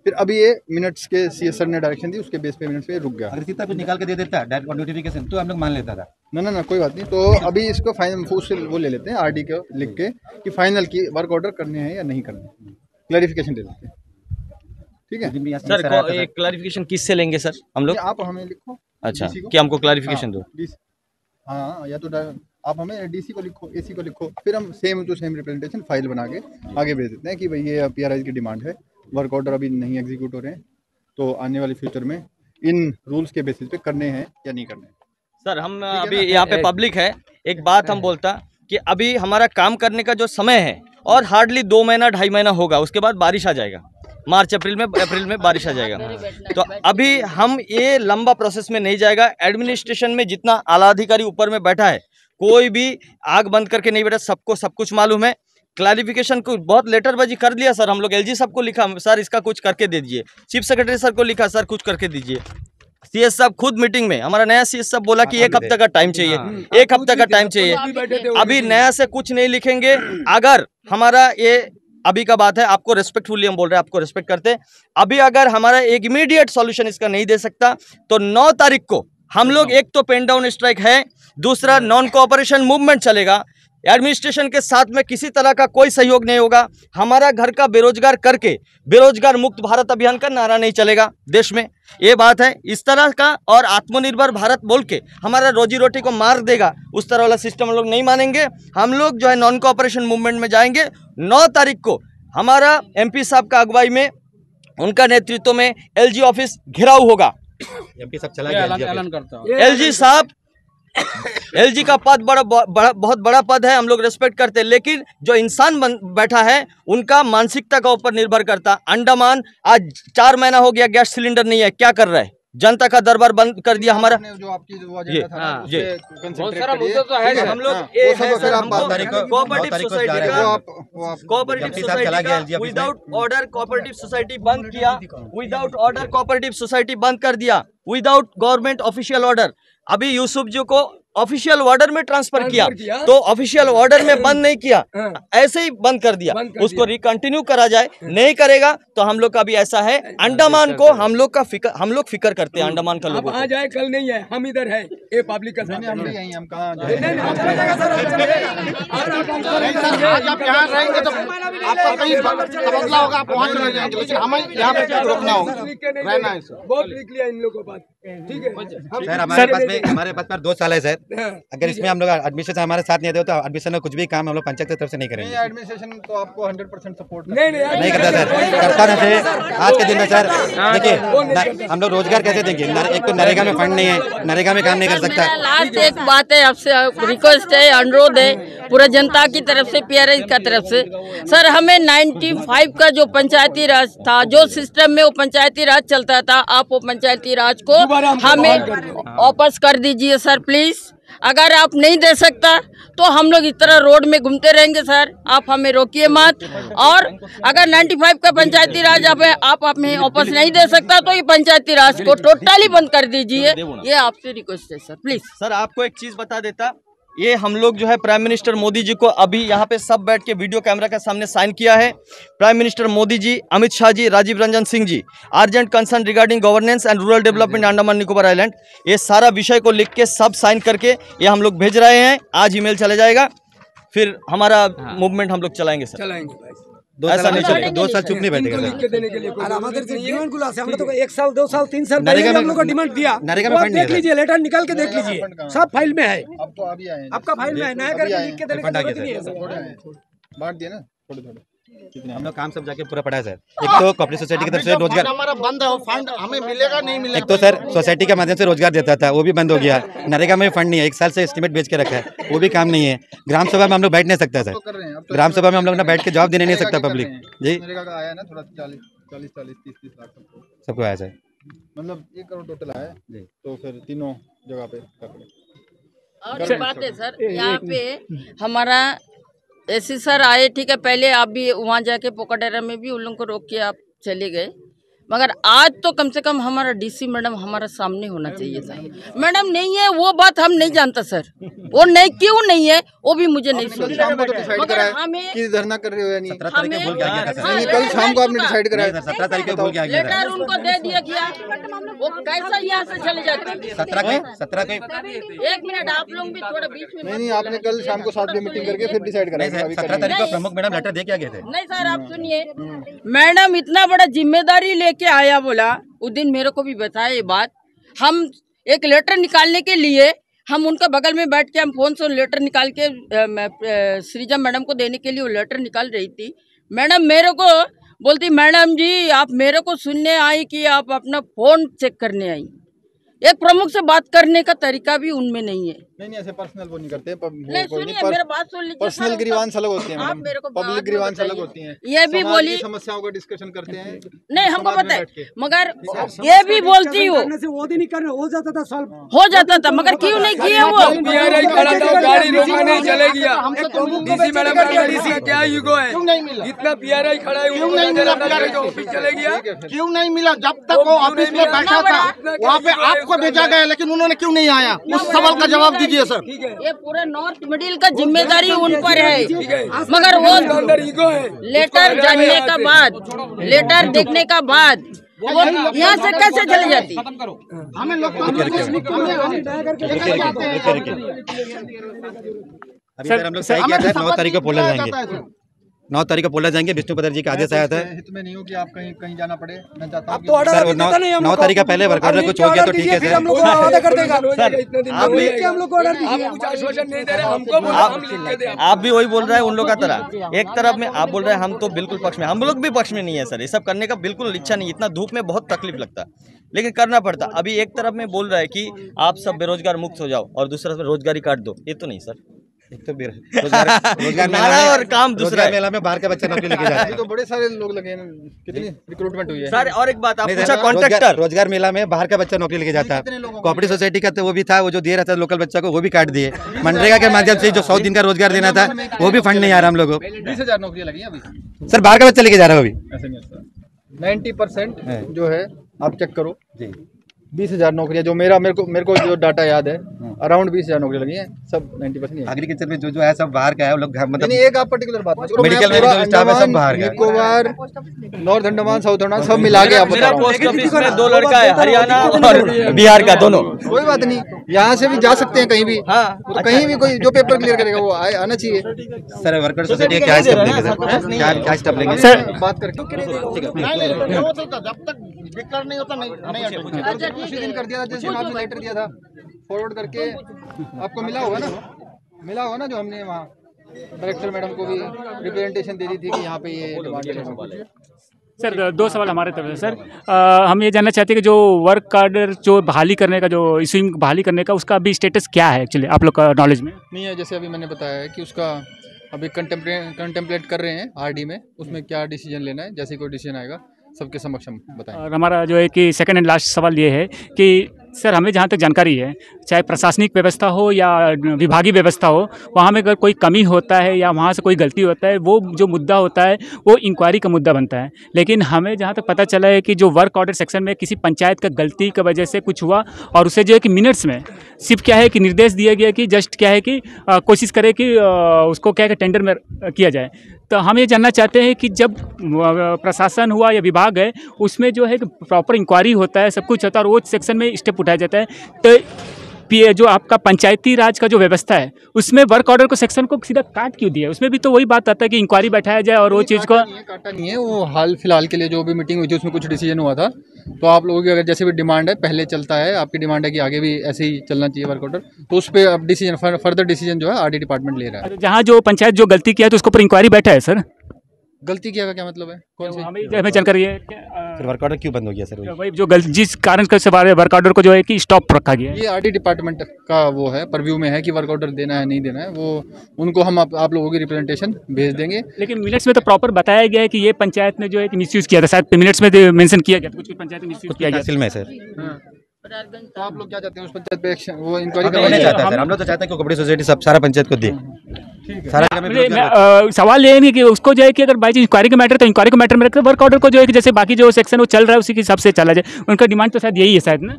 फिर अभी ये मिनट्स के सीएस सर ने डायरेक्शन दी, उसके बेस पे मिनट्स पे रुक गया। अगर सीता कुछ निकाल के दे देता डायरेक्ट नोटिफिकेशन तो हम लोग मान लेता था। ना कोई बात नहीं, तो अभी इसको फाइनल वो ले लेते हैं, आरडी को लिख के कि फाइनल की वर्क ऑर्डर करने हैं या नहीं करने, क्लैरिफिकेशन दे देते हैं, ठीक है सर। एक क्लैरिफिकेशन किससे लेंगे सर हम लोग? आप हमें लिखो। अच्छा कि हमको क्लैरिफिकेशन दो। हाँ या तो आप हमें डीसी को लिखो, एसी को लिखो, फिर हम same to same representation file बना के आगे भेज देते हैं कि भाई ये पीआरआई की डिमांड है, वर्क ऑर्डर अभी नहीं एग्जीक्यूट हो रहे हैं, तो आने वाले फ्यूचर में इन रूल्स के बेसिस पे करने हैं या नहीं करने। सर हम अभी यहाँ पे पब्लिक है, एक बात हम बोलता कि अभी हमारा काम करने का जो समय है और हार्डली 2 महीना 2.5 महीना होगा, उसके बाद बारिश आ जाएगा, मार्च अप्रैल में बारिश आ जाएगा। तो अभी हम ये लंबा प्रोसेस में नहीं जाएगा। एडमिनिस्ट्रेशन में जितना आला अधिकारी ऊपर में बैठा है, कोई भी आग बंद करके नहीं बैठा, सबको सब कुछ मालूम है। क्लैरिफिकेशन को बहुत लेटरबाजी कर लिया सर, हम लोग एलजी साहब को लिखा सर इसका कुछ करके दे दीजिए, चीफ सेक्रेटरी सर को लिखा सर कुछ करके दीजिए। सीएस साहब खुद मीटिंग में, हमारा नया सीएस साहब बोला कि 1 हफ्ते का टाइम चाहिए, 1 हफ्ते का टाइम चाहिए। अभी नया से कुछ नहीं लिखेंगे। अगर हमारा ये अभी का बात है, आपको रेस्पेक्टफुली हम बोल रहे हैं, आपको रेस्पेक्ट करते हैं। अभी अगर हमारा एक इमीडिएट सॉल्यूशन इसका नहीं दे सकता तो 9 तारीख को हम लोग, एक तो पेन डाउन स्ट्राइक है, दूसरा नॉन कोऑपरेशन मूवमेंट चलेगा। एडमिनिस्ट्रेशन के साथ में किसी तरह का कोई सहयोग नहीं होगा। हमारा घर का बेरोजगार करके बेरोजगार मुक्त भारत अभियान का नारा नहीं चलेगा देश में, ये बात है। इस तरह का और आत्मनिर्भर भारत बोल के हमारा रोजी रोटी को मार देगा, उस तरह वाला सिस्टम हम लोग नहीं मानेंगे। हम लोग जो है नॉन कोऑपरेशन मूवमेंट में जाएंगे। 9 तारीख को हमारा एमपी साहब का अगुवाई में, उनका नेतृत्व में एलजी ऑफिस घेराव होगा। एमपी साहब चला गया, ऐलान करता हूं। एलजी साहब, एलजी का पद बहुत बड़ा पद है, हम लोग रेस्पेक्ट करते हैं, लेकिन जो इंसान बैठा है उनका मानसिकता का ऊपर निर्भर करता। अंडमान आज 4 महीना हो गया, गैस सिलेंडर नहीं है, क्या कर रहा है? जनता का दरबार बंद कर दिया हमारा। जो आपकी जो एजेंडा था ना, उस पे बहुत सारा concentrate मुद्दा तो है करिए। हम लोग cooperative society without order cooperative society बंद किया, विदाउट ऑर्डर कोऑपरेटिव सोसाइटी बंद कर दिया, विदाउट गवर्नमेंट ऑफिशियल ऑर्डर। अभी यूसुफ जी को ऑफिशियल ऑर्डर में ट्रांसफर किया, तो ऑफिशियल ऑर्डर में बंद नहीं किया, ऐसे ही बंद कर दिया। उसको रिकंटिन्यू करा जाए, नहीं करेगा तो हम लोग का भी ऐसा है। अंडमान को हम लोग फिक्र करते हैं, अंडमान का लोगों को। जाए कल नहीं है, हम इधर है, ये पब्लिक का साथ हम भी यहीं, हम कहाँ आज आप यहाँ रहेंगे तो आपका कहीं तबादला होगा, आप वहाँ चले जाएंगे, लेकिन हमें यहाँ पे रुकना होगा, रहना है। बहुत लिख लिया इन लोगों को बात, ठीक है सर। हमारे पास 2 साल है सर, अगर इसमें हम लोग एडमिशन हमारे साथ नहीं दे तो एडमिशन में कुछ भी काम हम लोग पंचायत की तरफ से नहीं करेंगे। एडमिनिस्ट्रेशन तो आपको 100% सपोर्ट नहीं करता सर, करता ना सर। आज के दिन में सर देखिए, हम लोग रोजगार कैसे देंगे? एक तो नरेगा में फंड नहीं है, नरेगा में काम नहीं कर सकता। लास्ट एक बात है, आपसे रिक्वेस्ट है, अनुरोध है पूरा जनता की तरफ से, पीआरआई की तरफ से। सर हमें 95 का जो पंचायती राज था, जो सिस्टम में वो पंचायती राज चलता था, आप वो पंचायती राज को हमें वापस कर दीजिए सर प्लीज। अगर आप नहीं दे सकता तो हम लोग इस तरह रोड में घूमते रहेंगे सर, आप हमें रोकिए मत। और अगर 95 का पंचायती राज आप हमें वापस नहीं दे सकता तो ये पंचायती राज को टोटली बंद कर दीजिए, ये आपसे रिक्वेस्ट है सर प्लीज। सर आपको एक चीज बता देता, ये हम लोग जो है प्राइम मिनिस्टर मोदी जी को अभी यहाँ पे सब बैठ के वीडियो कैमरा के सामने साइन किया है। Prime minister Modi ji, Amit Shah ji, Rajiv Ranjan Singh ji, urgent concern regarding governance and rural development Andaman Nicobar island, ये सारा विषय को लिख के सब साइन करके ये हम लोग भेज रहे हैं। आज ईमेल चला जाएगा, फिर हमारा मूवमेंट हम लोग चलाएंगे सर। ऐसा नहीं चलेगा, 2 साल चुप नहीं बैठेगा सर। 1 साल 2 साल 3 साल पहले हम लोग को डिमांड दिया, नरेगा में फंड देख लीजिए, लेटर निकाल के देख लीजिए, सब फाइल में है। अब तो अभी आए, आपका फाइल में है, नया करके लिख के देने की जरूरत नहीं है सर। बांट दिए ना थोड़े। हम लोग काम सब जाके पूरा पड़ा है सर। एक तो कोऑपरेटिव सोसाइटी की तरफ से रोजगार हमारा बंद है, वो फंड हमें मिलेगा नहीं मिलेगा। एक तो सर सोसाइटी के माध्यम से रोजगार देता था, वो भी बंद हो गया। नरेगा में फंड नहीं है, 1 साल से एस्टीमेट बेच के रखा है, वो भी काम नहीं है। ग्राम सभा में हम लोग बैठ नहीं सकता सर, ग्राम सभा में हम लोग ना बैठ के जवाब देने नहीं सकता पब्लिक जी। आया ना थोड़ा 40 30 लाख सबको आया सर, मतलब 1 करोड़ टोटल आया जी। तो फिर तीनों जगह पे और एक बात है सर, यहाँ पे हमारा ऐसे सर आए, ठीक है, पहले आप भी वहाँ जाके पोकाडेरा में भी उन लोगों को रोक के आप चले गए, मगर आज तो कम से कम हमारा डीसी मैडम हमारा सामने होना चाहिए था। मैडम नहीं है वो बात हम नहीं जानता सर, वो नहीं क्यों नहीं है वो भी मुझे नहीं सोचता। हमें कि धरना कर रहे हो या नहीं? 17 तारीख को भूल के आ गया था नहीं, कल शाम को आपने डिसाइड कराया। 17 तारीख को भूल के आ गया था। लेटर उनको दे दिया गया, वो कैसा यहाँ से चले जाते? 17 को 1 मिनट आप लोग भी थोड़ा बीच में। नहीं, आपने कल शाम को 7 बजे मीटिंग करके फिर डिसाइड कराया। 17 तारीख को प्रमुख मैडम लेटर दे के आ गए थे। नहीं सर आप सुनिए, मैडम इतना बड़ा जिम्मेदारी लेके आया, बोला उस दिन मेरे को भी बताया ये बात। हम एक लेटर निकालने के लिए हम उनका बगल में बैठ के हम फोन से लेटर निकाल के श्रीजा मैडम को देने के लिए वो लेटर निकाल रही थी। मैडम मेरे को बोलती, मैडम जी आप मेरे को सुनने आई कि आप अपना फोन चेक करने आई। एक प्रमुख से बात करने का तरीका भी उनमें नहीं है। नहीं ऐसे पर्सनल वो नहीं करते। नहीं सुनिए मेरे बात सुन लीजिए। पर्सनल ग्रीवांस अलग होती है आप मैडम, मेरे को पब्लिक ग्रीवांस अलग होती हैं। ये भी समाज बोली की समस्याओं का डिस्कशन करते हैं। नहीं हमको पता है, मगर ये भी बोलती हूँ वो दिन नहीं करना, हो जाता था सॉल्व, हो जाता था, मगर क्यों नहीं किया वो? गाड़ी रोका नहीं चलेगी। हमसे तो डीसी मैडम का क्या ईगो है? क्यों नहीं मिला? इतना पीआरआई खड़ा है, क्यों नहीं मिला? ऑफिस चले गया। क्यों नहीं मिला? जब तक वो ऑफिस में बैठा था वहाँ पे आपको भेजा गया, लेकिन उन्होंने क्यों नहीं आया? उस सवाल का जवाब दीजिए सर। ये पूरे नॉर्थ मिडिल का जिम्मेदारी उन पर है, मगर वो लेटर जानने का बाद, लेटर देखने का बाद वो यहाँ से कैसे चली जाती? हमें लोग अभी सर हम लोग सही किया था, 9 तारीख को पोलर जाएंगे, 9 तारीख को पोलर जाएंगे। विष्णु पदर जी का आदेश आया था। हित में नहीं हो कि आप कहीं कहीं जाना पड़े। मैं चाहता हूँ सर 9 तारीख का पहले वर्क ऑर्डर कुछ हो गया तो ठीक है सर। हम लोग को वादा कर देगा सर हम लोग को ऑर्डर दीजिए। कुछ आश्वासन नहीं दे रहे हमको, हम लिख के दे। आप भी वही बोल रहे हैं उन लोग का तरह। एक तरफ में आप बोल रहे हैं हम तो बिल्कुल पक्ष में, हम लोग भी पक्ष में नहीं है सर। ये सब करने का बिल्कुल इच्छा नहीं, इतना धूप में बहुत तकलीफ लगता है, लेकिन करना पड़ता। अभी एक तरफ में बोल रहा है कि आप सब बेरोजगार मुक्त हो जाओ और दूसरा तरफ रोजगारी काट दो, ये तो नहीं सर। एक तो रोजगार नारा और काम दूसरा है। मेला में बाहर का बच्चा नौकरी लेके जाता है। तो बड़े सारे लोग लगे हैं, कितनी रिक्रूटमेंट हुई है सर? और एक बात आप नहीं, पूछा सर, कॉन्ट्रैक्टर रोजगार मेला में बाहर का बच्चा नौकरी लेके जाता है। कोऑपरेटिव सोसाइटी का तो वो भी था, वो जो दे रहा था लोकल बच्चा को वो भी काट दिए। मनरेगा के माध्यम से जो 100 दिन का रोजगार देना था वो भी फंड नहीं आ रहा हम लोगों को। 20,000 नौकरियां लगी अभी सर बाहर का बच्चा लेके जा रहा है अभी। ऐसे नहीं सर, 90% जो है आप चेक करो जी, 20,000 नौकरियां जो मेरे को जो डाटा याद है अराउंड 20,000 नौकरियां लगी हैं, सब 90% एग्रीकल्चर में जो है सब बाहर का है, वो लोग मतलब नहीं। एक आप पर्टिकुलर बात मेडिकल में जो स्टाफ है सब बाहर का है। निकोबार, नॉर्थ अंडमान, साउथ अंडमान सब मिला के आप बता रहा हूं। पोस्ट ऑफिस में 2 लड़का है, हरियाणा और बिहार का दोनों। कोई बात नहीं, यहाँ से भी जा सकते हैं कहीं भी। हाँ तो कहीं भी कोई जो पेपर क्लियर करेगा वो आना चाहिए। सर वर्कर सोसाइटी क्या स्टेप लेंगे सर? क्या स्टेप लेंगे सर? बात करके जब तक डिक्लेयर नहीं होता नहीं उसी दिन कर दिया था, जिस दिन आपने लेटर दिया था फॉरवर्ड करके आपको मिला होगा ना जो हमने वहाँ डायरेक्टर मैडम को भी रिप्रेजेंटेशन दे दी थी कि यहाँ पे ये डिमांड है। सर 2 सवाल हमारे तरफ से सर। हम ये जानना चाहते हैं कि जो वर्क ऑर्डर जो बहाली करने का, जो इशूइंग बहाली करने का, उसका अभी स्टेटस क्या है एक्चुअली आप लोग का नॉलेज में? नहीं है, जैसे अभी मैंने बताया है कि उसका अभी कंटेम्पलेट कर रहे हैं आरडी में, उसमें क्या डिसीजन लेना है, जैसे कोई डिसीजन आएगा सबके समक्ष हम बताएं। और हमारा जो है कि सेकंड एंड लास्ट सवाल ये है कि सर हमें जहाँ तक जानकारी है, चाहे प्रशासनिक व्यवस्था हो या विभागीय व्यवस्था हो, वहाँ में अगर कोई कमी होता है या वहाँ से कोई गलती होता है, वो जो मुद्दा होता है वो इंक्वायरी का मुद्दा बनता है। लेकिन हमें जहाँ तक पता चला है कि जो वर्क ऑर्डर सेक्शन में किसी पंचायत का गलती की वजह से कुछ हुआ और उसे जो है कि मिनट्स में सिर्फ क्या है कि निर्देश दिया गया कि जस्ट क्या है कि कोशिश करे कि उसको क्या है कि टेंडर में किया जाए। तो हम ये जानना चाहते हैं कि जब प्रशासन हुआ या विभाग है उसमें जो है कि प्रॉपर इंक्वायरी होता है, सब कुछ होता है और वो सेक्शन में स्टेप उठाया जाता है, तो जो आपका पंचायती राज का जो व्यवस्था है उसमें वर्क ऑर्डर को सेक्शन को सीधा काट क्यों दिया? उसमें भी तो वही बात आता है कि इंक्वायरी बैठाया जाए और वो चीज़ को काटा नहीं है। वो हाल फिलहाल के लिए जो भी मीटिंग हुई थी उसमें कुछ डिसीजन हुआ था, तो आप लोगों की अगर जैसे भी डिमांड है, पहले चलता है, आपकी डिमांड है कि आगे भी ऐसे ही चलना चाहिए वर्क ऑर्डर, तो उस पर अब डिसीजन फर्दर डिसीजन जो है आरडी डिपार्टमेंट ले रहा है। जहाँ जो पंचायत जो गलती किया है तो उसके ऊपर इंक्वायरी बैठा है सर? गलती किया का क्या मतलब है? कौन सी? हमें जानकारी है सर वर्क ऑर्डर क्यों बंद हो गया सर? वही जो जिस कारण से वर्क ऑर्डर को जो है कि स्टॉप रखा गया है। ये आरडी डिपार्टमेंट का वो है, परव्यू में है कि वर्क ऑर्डर देना है नहीं देना है, वो उनको हम आप लोगों की रिप्रेजेंटेशन भेज देंगे। लेकिन मिनट्स में तो प्रॉपर बताया गया है कि ये पंचायत ने जो है कि मिसयूज किया था, शायद मिनट्स में मेंशन किया गया, कुछ पंचायत ने मिसयूज किया गया में सर। तो आप लोग क्या चाहते हैं उस पंचायत पे एक्शन, वो इंक्वायरी करना चाहता है सर? हम लोग तो चाहते हैं कि कोऑपरेटिव सोसाइटी सब सारा पंचायत को दे। सवाल ये नहीं कि उसको जो है कि अगर बाई चांस इंक्वायरी का मैटर तो इंक्वायरी का मैटर में रखकर वर्क ऑर्डर को जो है कि जैसे बाकी जो सेक्शन वो चल रहा है उसी के हिसाब से चला जाए। उनका डिमांड तो शायद यही है शायद ना।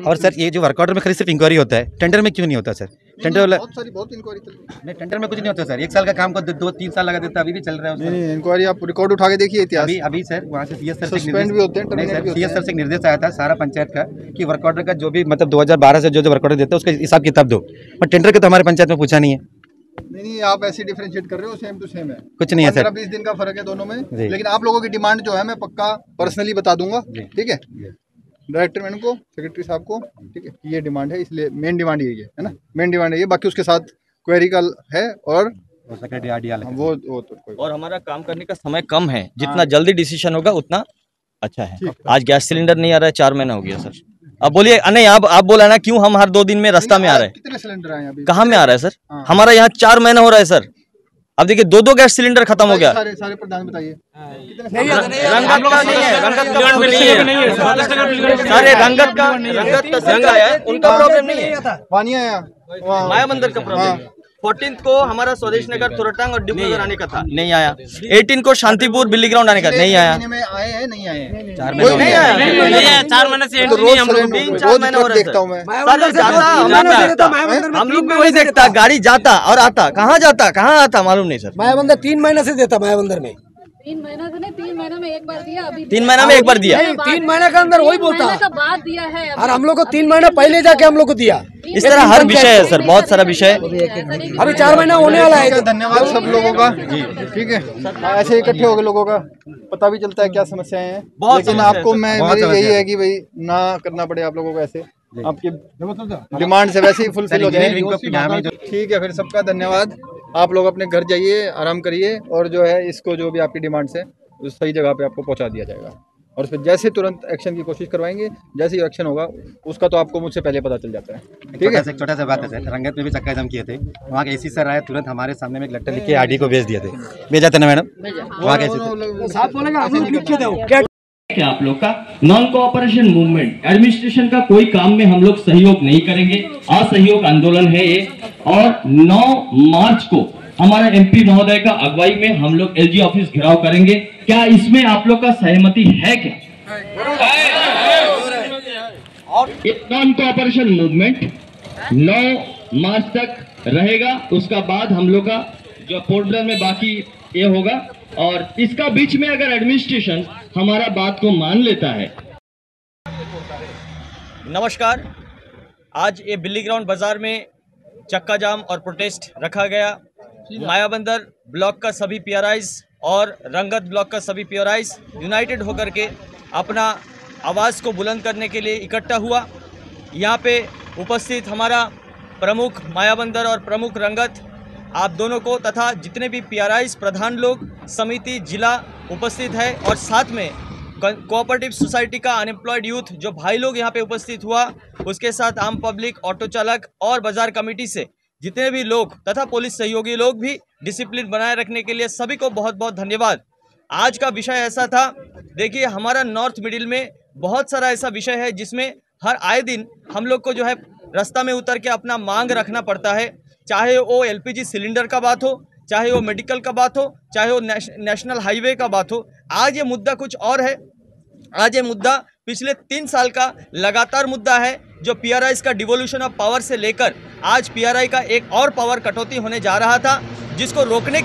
और सर ये जो वर्क ऑर्डर में खाली सिर्फ इंक्वायरी होता है, टेंडर में क्यों नहीं होता सर? टेंडर वाला बहुत इंक्वायरी नहीं, टेंडर में कुछ नहीं होता सर। 1 साल का काम को 2-3 साल लगा देता है, अभी भी चल रहा है। नहीं इंक्वायरी आप रिकॉर्ड उठा के देखिए इतिहास। अभी सर वहाँ से सीएस सर सस्पेंड भी होते हैं, नहीं सर, सीएस सर से निर्देश आया था सारा पंचायत का कि वर्क ऑर्डर का जो भी मतलब 2012 से जो वर्क ऑर्डर देता है उसका हिसाब किताब दो, पर टेंडर के तो हमारे पंचायत में पूछा नहीं है। नहीं आप ऐसे डिफरेंशिएट कर रहे हो, सेम टू सेम है, कुछ नहीं है सर। 15-20 दिन का फर्क है दोनों में, लेकिन आप लोगों की डिमांड जो है मैं पक्का पर्सनली बता दूंगा, ठीक है, डायरेक्टर मैडम को, सेक्रेटरी साहब को, ठीक है, ये डिमांड है, इसलिए मेन डिमांड यही है ना, मेन डिमांड है ये, बाकी उसके साथ क्वेरी का है और वो तो और हमारा काम करने का समय कम है, जितना जल्दी डिसीजन होगा उतना अच्छा है। आज गैस सिलेंडर नहीं आ रहा है, 4 महीना हो गया सर। अब बोलिए नहीं, आप बोला ना क्यों हम हर 2 दिन में रास्ता में आ रहे हैं। कितने सिलेंडर आए अभी? कहाँ में आ रहा है सर? हमारा यहाँ 4 महीना हो रहा है सर। अब देखिए 2 गैस सिलेंडर खत्म हो गया। सारे प्रधान बताइए। रंगत का नहीं है, रंगत का प्रॉब्लम नहीं है। सारे रंगत का आया है, उनका प्रॉब्लम नहीं है। पानी आया माया मंदिर का प्रॉब्लम। 14 को हमारा स्वदेश नगर, तुरटंग और डिब्रूगढ़ आने का था, नहीं आया। 18 को शांतिपुर बिल्ली ग्राउंड आने का, नहीं आया। में आए हैं नहीं आए? 4 महीने नहीं आया। 4 महीने से रोज हम लोग 3-4 महीने हो रहे देखता हूँ मैं। हम लोग भी वही देखता, गाड़ी जाता और आता, कहाँ जाता कहाँ आता मालूम नहीं सर। माया बंदर 3 महीने से देता, माया बंदर में 3 महीना से नहीं, 3 महीना में एक बार दिया। अभी 3 महीना में एक बार दिया। 3 महीने के अंदर वही बोलता का बाद दिया है। और हम लोग को 3 महीना पहले जाके हम लोग को दिया। इस तरह हर विषय है सर, बहुत सारा विषय। अभी 4 महीना होने वाला है। धन्यवाद सब लोगों का जी, ठीक है। ऐसे इकट्ठे हो गए लोगों का पता भी चलता है क्या समस्याएं हैं, लेकिन आपको मैं मेरी यही है कि भाई ना करना पड़े आप लोगों को, ऐसे आपकी डिमांड से वैसे ही फुलफिल हो जाए। ठीक है, फिर सबका धन्यवाद। आप लोग अपने घर जाइए, आराम करिए, और जो है इसको जो भी आपकी डिमांड्स है उस सही जगह पे आपको पहुंचा दिया जाएगा, और फिर जैसे तुरंत एक्शन की कोशिश करवाएंगे। जैसे ही एक्शन होगा उसका तो आपको मुझसे पहले पता चल जाता है, ठीक है। छोटा सा बात है सर, रंगत में भी चक्का जाम किए थे, वहाँ के एसी सर आए, तुरंत हमारे सामने में एक लेटर लिख के आरडी को भेज दिए थे। भेजा था ना मैडम? वहाँ के क्या आप लोग का नॉन कोऑपरेशन मूवमेंट, एडमिनिस्ट्रेशन का कोई काम में हम लोग सहयोग नहीं करेंगे, असहयोग आंदोलन है ये। और 9 मार्च को हमारा एमपी महोदय का अगुवाई में हम लोग एलजी ऑफिस घेराव करेंगे। क्या इसमें आप लोग का सहमति है क्या? नॉन कोऑपरेशन मूवमेंट 9 मार्च तक रहेगा, उसका बाद हम लोग का जो पोर्ट ब्लेयर में बाकी ये होगा। और इसका बीच में अगर एडमिनिस्ट्रेशन हमारा बात को मान लेता है। नमस्कार, आज ये बिल्ली ग्राउंड बाजार में चक्का जाम और प्रोटेस्ट रखा गया। माया बंदर ब्लॉक का सभी पीआरआईज और रंगत ब्लॉक का सभी पीआरआईज यूनाइटेड होकर के अपना आवाज़ को बुलंद करने के लिए इकट्ठा हुआ। यहाँ पे उपस्थित हमारा प्रमुख माया बंदर और प्रमुख रंगत, आप दोनों को तथा जितने भी पीआरआईज प्रधान लोग, समिति, जिला उपस्थित है, और साथ में कोऑपरेटिव सोसाइटी का अनएम्प्लॉयड यूथ जो भाई लोग यहाँ पे उपस्थित हुआ, उसके साथ आम पब्लिक, ऑटो चालक और बाजार कमेटी से जितने भी लोग तथा पुलिस सहयोगी लोग भी डिसिप्लिन बनाए रखने के लिए सभी को बहुत बहुत धन्यवाद। आज का विषय ऐसा था, देखिए हमारा नॉर्थ मिडिल में बहुत सारा ऐसा विषय है जिसमें हर आए दिन हम लोग को जो है रास्ता में उतर के अपना मांग रखना पड़ता है, चाहे वो एलपीजी सिलेंडर का बात हो, चाहे वो मेडिकल का बात हो, चाहे वो नेशनल हाईवे का बात हो। आज ये मुद्दा कुछ और है। आज ये मुद्दा पिछले 3 साल का लगातार मुद्दा है, जो पीआरआईज का डिवोल्यूशन ऑफ पावर से लेकर आज पीआरआई का एक और पावर कटौती होने जा रहा था, जिसको रोकने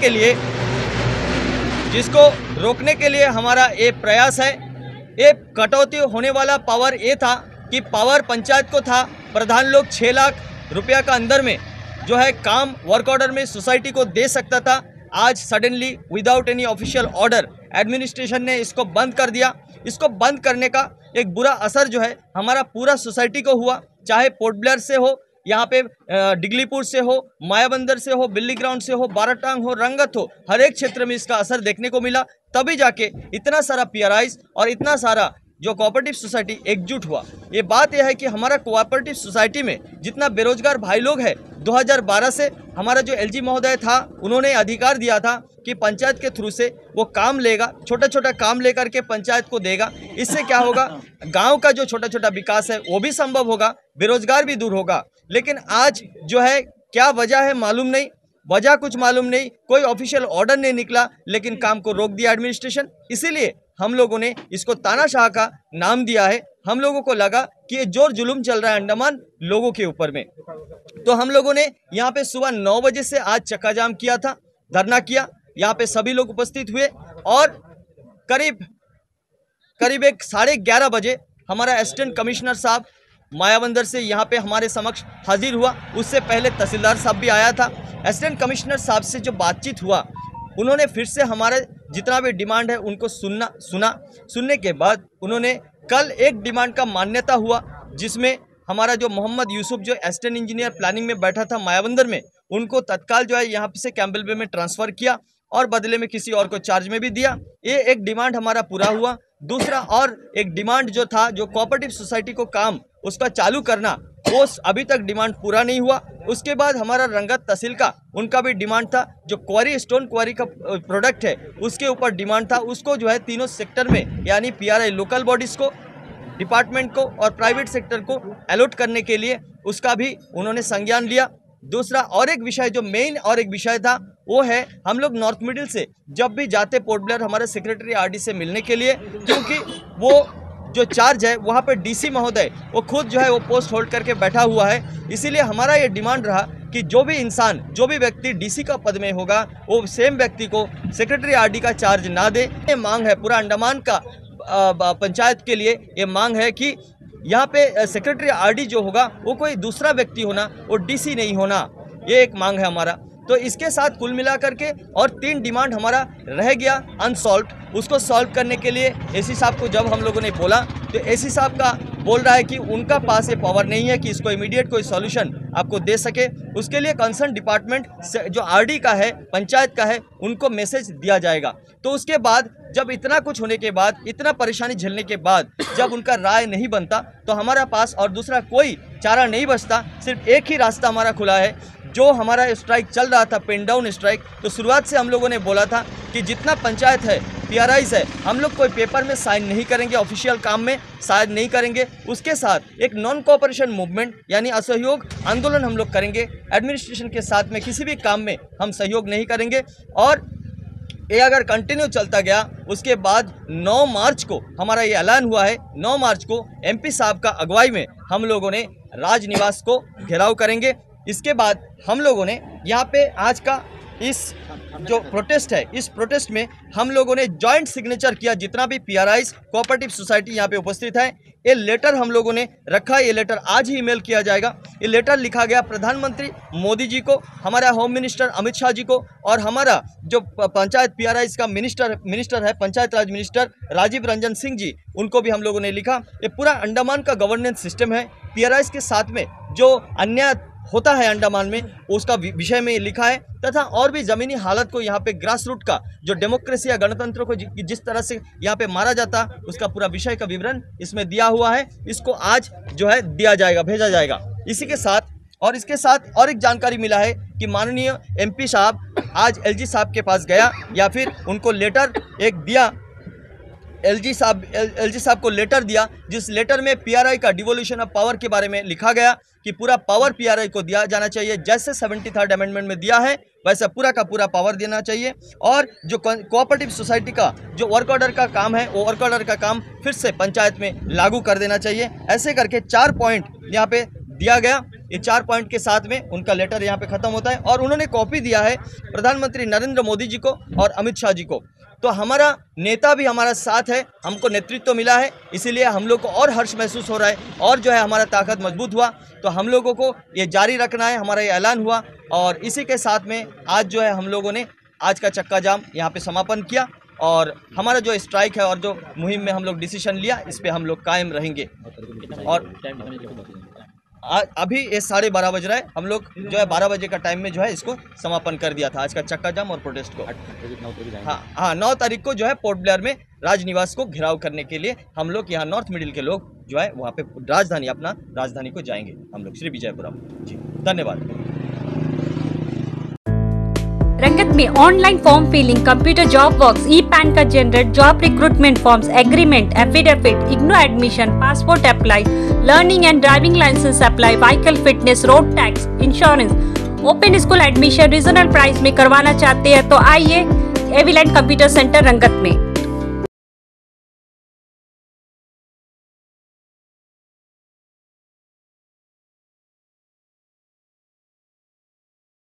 के लिए हमारा ये प्रयास है। ये कटौती होने वाला पावर ये था कि पावर पंचायत को था, प्रधान लोग 6 लाख रुपया का अंदर में जो है काम वर्क ऑर्डर में सोसाइटी को दे सकता था। आज suddenly without any official order administration ने इसको बंद कर दिया। इसको बंद करने का एक बुरा असर जो है हमारा पूरा सोसाइटी को हुआ, चाहे पोर्ट ब्लेयर से हो, यहाँ पे डिगलीपुर से हो, मायाबंदर से हो, बिल्ली ग्राउंड से हो, बाराटांग हो, रंगत हो, हर एक क्षेत्र में इसका असर देखने को मिला। तभी जाके इतना सारा पीआरआईज और इतना सारा जो कोऑपरेटिव सोसाइटी एकजुट हुआ। ये बात यह है कि हमारा कोऑपरेटिव सोसाइटी में जितना बेरोजगार भाई लोग हैं, 2012 से हमारा जो एलजी महोदय था उन्होंने अधिकार दिया था कि पंचायत के थ्रू से वो काम लेगा, छोटा छोटा काम लेकर के पंचायत को देगा। इससे क्या होगा, गांव का जो छोटा छोटा विकास है वो भी संभव होगा, बेरोजगार भी दूर होगा। लेकिन आज जो है क्या वजह है मालूम नहीं, वजह कुछ मालूम नहीं, कोई ऑफिशियल ऑर्डर नहीं निकला, लेकिन काम को रोक दिया एडमिनिस्ट्रेशन। इसीलिए हम लोगों ने इसको तानाशाह का नाम दिया है। हम लोगों को लगा कि ये जोर जुलूम चल रहा है अंडमान लोगों के ऊपर में, तो हम लोगों ने यहाँ पे सुबह 9 बजे से आज चक्का जाम किया था, धरना किया। यहाँ पे सभी लोग उपस्थित हुए और करीब 11:30 बजे हमारा असिस्टेंट कमिश्नर साहब मायाबंदर से यहाँ पे हमारे समक्ष हाजिर हुआ। उससे पहले तहसीलदार साहब भी आया था। असिस्टेंट कमिश्नर साहब से जो बातचीत हुआ, उन्होंने फिर से हमारे जितना भी डिमांड है उनको सुनने के बाद उन्होंने कल एक डिमांड का मान्यता हुआ, जिसमें हमारा जो मोहम्मद यूसुफ जो असिस्टेंट इंजीनियर प्लानिंग में बैठा था मायाबंदर में, उनको तत्काल जो है यहाँ से कैंपबेल बे में ट्रांसफ़र किया और बदले में किसी और को चार्ज में भी दिया। ये एक डिमांड हमारा पूरा हुआ। दूसरा और एक डिमांड जो था, जो कोऑपरेटिव सोसाइटी को काम उसका चालू करना, वो अभी तक डिमांड पूरा नहीं हुआ। उसके बाद हमारा रंगत तहसील का उनका भी डिमांड था, जो क्वारी स्टोन क्वारी का प्रोडक्ट है उसके ऊपर डिमांड था, उसको जो है तीनों सेक्टर में यानी पीआरआई लोकल बॉडीज़ को, डिपार्टमेंट को और प्राइवेट सेक्टर को अलॉट करने के लिए उसका भी उन्होंने संज्ञान लिया। दूसरा और एक विषय जो मेन और एक विषय था वो है, हम लोग नॉर्थ मिडिल से जब भी जाते पोर्ट ब्लेयर हमारे सेक्रेटरी आरडी से मिलने के लिए, क्योंकि वो जो चार्ज है वहाँ पे डीसी महोदय वो खुद जो है वो पोस्ट होल्ड करके बैठा हुआ है, इसीलिए हमारा ये डिमांड रहा कि जो भी इंसान, जो भी व्यक्ति डीसी का पद में होगा वो सेम व्यक्ति को सेक्रेटरी आरडी का चार्ज ना दे। ये मांग है पूरा अंडमान का पंचायत के लिए, ये मांग है कि यहाँ पे सेक्रेटरी आरडी जो होगा वो कोई दूसरा व्यक्ति होना, वो डीसी नहीं होना, ये एक मांग है हमारा। तो इसके साथ कुल मिलाकर के और 3 डिमांड हमारा रह गया अनसॉल्व, उसको सॉल्व करने के लिए एसी साहब को जब हम लोगों ने बोला तो एसी साहब का बोल रहा है कि उनका पास ये पावर नहीं है कि इसको इमीडिएट कोई सॉल्यूशन आपको दे सके। उसके लिए कंसर्न डिपार्टमेंट जो आरडी का है, पंचायत का है, उनको मैसेज दिया जाएगा। तो उसके बाद जब इतना कुछ होने के बाद, इतना परेशानी झेलने के बाद जब उनका राय नहीं बनता तो हमारा पास और दूसरा कोई चारा नहीं बचता, सिर्फ एक ही रास्ता हमारा खुला है। जो हमारा स्ट्राइक चल रहा था, पेन डाउन स्ट्राइक, तो शुरुआत से हम लोगों ने बोला था कि जितना पंचायत है, पीआरआईज है, हम लोग कोई पेपर में साइन नहीं करेंगे, ऑफिशियल काम में साइन नहीं करेंगे। उसके साथ एक नॉन कोऑपरेशन मूवमेंट यानी असहयोग आंदोलन हम लोग करेंगे। एडमिनिस्ट्रेशन के साथ में किसी भी काम में हम सहयोग नहीं करेंगे। और ये अगर कंटिन्यू चलता गया, उसके बाद 9 मार्च को हमारा ये ऐलान हुआ है, 9 मार्च को एमपी साहब का अगुवाई में हम लोगों ने राजनिवास को घेराव करेंगे। इसके बाद हम लोगों ने यहाँ पे आज का इस जो प्रोटेस्ट है, इस प्रोटेस्ट में हम लोगों ने जॉइंट सिग्नेचर किया, जितना भी पीआरआईज कोऑपरेटिव सोसाइटी यहाँ पे उपस्थित है। ये लेटर हम लोगों ने रखा, ये लेटर आज ही ईमेल किया जाएगा। ये लेटर लिखा गया प्रधानमंत्री मोदी जी को, हमारा होम मिनिस्टर अमित शाह जी को, और हमारा जो पंचायत पीआरआईज का मिनिस्टर है, पंचायत राज मिनिस्टर राजीव रंजन सिंह जी, उनको भी हम लोगों ने लिखा। ये पूरा अंडमान का गवर्नेंस सिस्टम है, पीआरआईज के साथ में जो अन्याय होता है अंडमान में, उसका विषय में लिखा है, तथा और भी ज़मीनी हालत को, यहाँ पे ग्रास रूट का जो डेमोक्रेसी या गणतंत्र को जिस तरह से यहाँ पे मारा जाता, उसका पूरा विषय का विवरण इसमें दिया हुआ है। इसको आज जो है दिया जाएगा, भेजा जाएगा। इसी के साथ और इसके साथ और एक जानकारी मिला है कि माननीय एमपी साहब आज एलजी साहब के पास गया, या फिर उनको लेटर एक दिया, एलजी साहब को लेटर दिया, जिस लेटर में पीआरआई का डिवोल्यूशन ऑफ पावर के बारे में लिखा गया कि पूरा पावर पीआरआई को दिया जाना चाहिए। जैसे 73rd अमेंडमेंट में दिया है वैसे पूरा का पूरा पावर देना चाहिए। और जो कोऑपरेटिव सोसाइटी का जो वर्क ऑर्डर का काम है, वो वर्क ऑर्डर का काम फिर से पंचायत में लागू कर देना चाहिए। ऐसे करके 4 पॉइंट यहाँ पे दिया गया। ये 4 पॉइंट के साथ में उनका लेटर यहाँ पे ख़त्म होता है, और उन्होंने कॉपी दिया है प्रधानमंत्री नरेंद्र मोदी जी को और अमित शाह जी को। तो हमारा नेता भी हमारा साथ है, हमको नेतृत्व मिला है, इसीलिए हम लोग को और हर्ष महसूस हो रहा है, और जो है हमारा ताकत मजबूत हुआ। तो हम लोगों को ये जारी रखना है, हमारा ये ऐलान हुआ। और इसी के साथ में आज जो है हम लोगों ने आज का चक्का जाम यहाँ पे समापन किया, और हमारा जो स्ट्राइक है और जो मुहिम में हम लोग डिसीजन लिया, इस पर हम लोग कायम रहेंगे। और अभी ये 12:30 बज रहा है, हम लोग जो है 12 बजे का टाइम में जो है इसको समापन कर दिया था, आज का चक्का जाम और प्रोटेस्ट को। हाँ, 9 तारीख को जो है पोर्ट ब्लेयर में राजनिवास को घेराव करने के लिए हम लोग यहाँ नॉर्थ मिडिल के लोग जो है वहाँ पे राजधानी, अपना राजधानी को जाएंगे हम लोग, श्री विजयपुरम जी। धन्यवाद। रंगत में online form filling, computer job works, E PAN का generate, job recruitment forms, agreement, affidavit, IGNOU admission, passport apply, learning and driving licence apply, vehicle fitness, road tax, insurance, open school admission regional price में करवाना चाहते हैं तो आइए एविलेंट computer centre रंगत में।